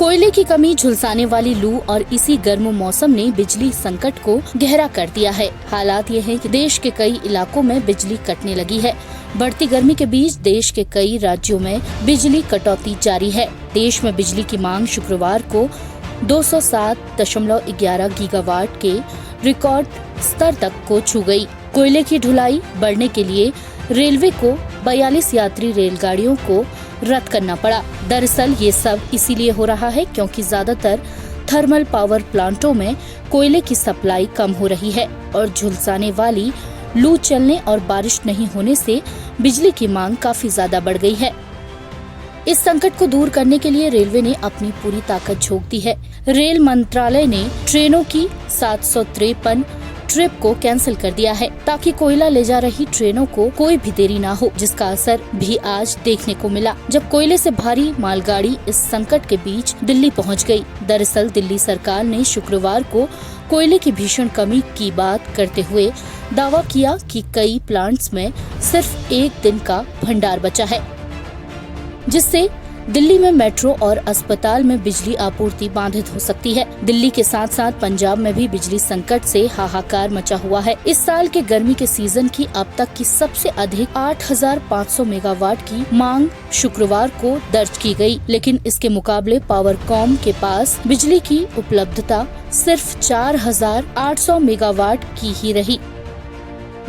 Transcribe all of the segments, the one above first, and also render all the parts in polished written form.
कोयले की कमी, झुलसाने वाली लू और इसी गर्म मौसम ने बिजली संकट को गहरा कर दिया है। हालात ये हैं कि देश के कई इलाकों में बिजली कटने लगी है। बढ़ती गर्मी के बीच देश के कई राज्यों में बिजली कटौती जारी है। देश में बिजली की मांग शुक्रवार को 207.11 गीगावाट के रिकॉर्ड स्तर तक को छू गई। कोयले की ढुलाई बढ़ने के लिए रेलवे को 42 यात्री रेलगाड़ियों को रद्द करना पड़ा। दरअसल ये सब इसीलिए हो रहा है क्योंकि ज्यादातर थर्मल पावर प्लांटों में कोयले की सप्लाई कम हो रही है और झुलसाने वाली लू चलने और बारिश नहीं होने से बिजली की मांग काफी ज्यादा बढ़ गई है। इस संकट को दूर करने के लिए रेलवे ने अपनी पूरी ताकत झोंक दी है। रेल मंत्रालय ने ट्रेनों की 753 ट्रिप को कैंसिल कर दिया है ताकि कोयला ले जा रही ट्रेनों को कोई भी देरी ना हो, जिसका असर भी आज देखने को मिला जब कोयले से भारी मालगाड़ी इस संकट के बीच दिल्ली पहुंच गई। दरअसल दिल्ली सरकार ने शुक्रवार को कोयले की भीषण कमी की बात करते हुए दावा किया कि कई प्लांट्स में सिर्फ एक दिन का भंडार बचा है, जिससे दिल्ली में मेट्रो और अस्पताल में बिजली आपूर्ति बाधित हो सकती है। दिल्ली के साथ साथ पंजाब में भी बिजली संकट से हाहाकार मचा हुआ है। इस साल के गर्मी के सीजन की अब तक की सबसे अधिक 8,500 मेगावाट की मांग शुक्रवार को दर्ज की गई, लेकिन इसके मुकाबले पावरकॉम के पास बिजली की उपलब्धता सिर्फ 4,800 मेगावाट की ही रही।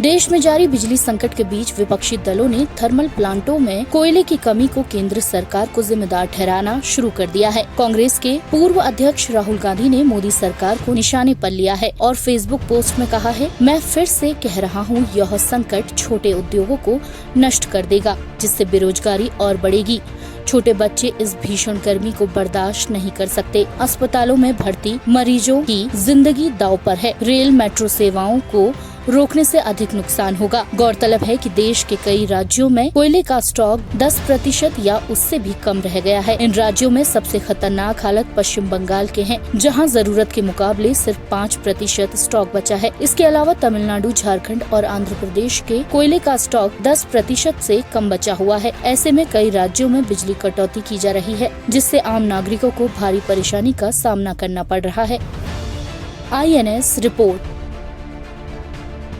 देश में जारी बिजली संकट के बीच विपक्षी दलों ने थर्मल प्लांटों में कोयले की कमी को केंद्र सरकार को जिम्मेदार ठहराना शुरू कर दिया है। कांग्रेस के पूर्व अध्यक्ष राहुल गांधी ने मोदी सरकार को निशाने पर लिया है और फेसबुक पोस्ट में कहा है, मैं फिर से कह रहा हूँ, यह संकट छोटे उद्योगों को नष्ट कर देगा, जिससे बेरोजगारी और बढ़ेगी। छोटे बच्चे इस भीषण गर्मी को बर्दाश्त नहीं कर सकते। अस्पतालों में भर्ती मरीजों की जिंदगी दांव पर है। रेल मेट्रो सेवाओं को रोकने से अधिक नुकसान होगा। गौरतलब है कि देश के कई राज्यों में कोयले का स्टॉक 10% या उससे भी कम रह गया है। इन राज्यों में सबसे खतरनाक हालत पश्चिम बंगाल के हैं, जहां जरूरत के मुकाबले सिर्फ 5% स्टॉक बचा है। इसके अलावा तमिलनाडु, झारखंड और आंध्र प्रदेश के कोयले का स्टॉक 10% से कम बचा हुआ है। ऐसे में कई राज्यों में बिजली कटौती की जा रही है, जिससे आम नागरिकों को भारी परेशानी का सामना करना पड़ रहा है। INS report.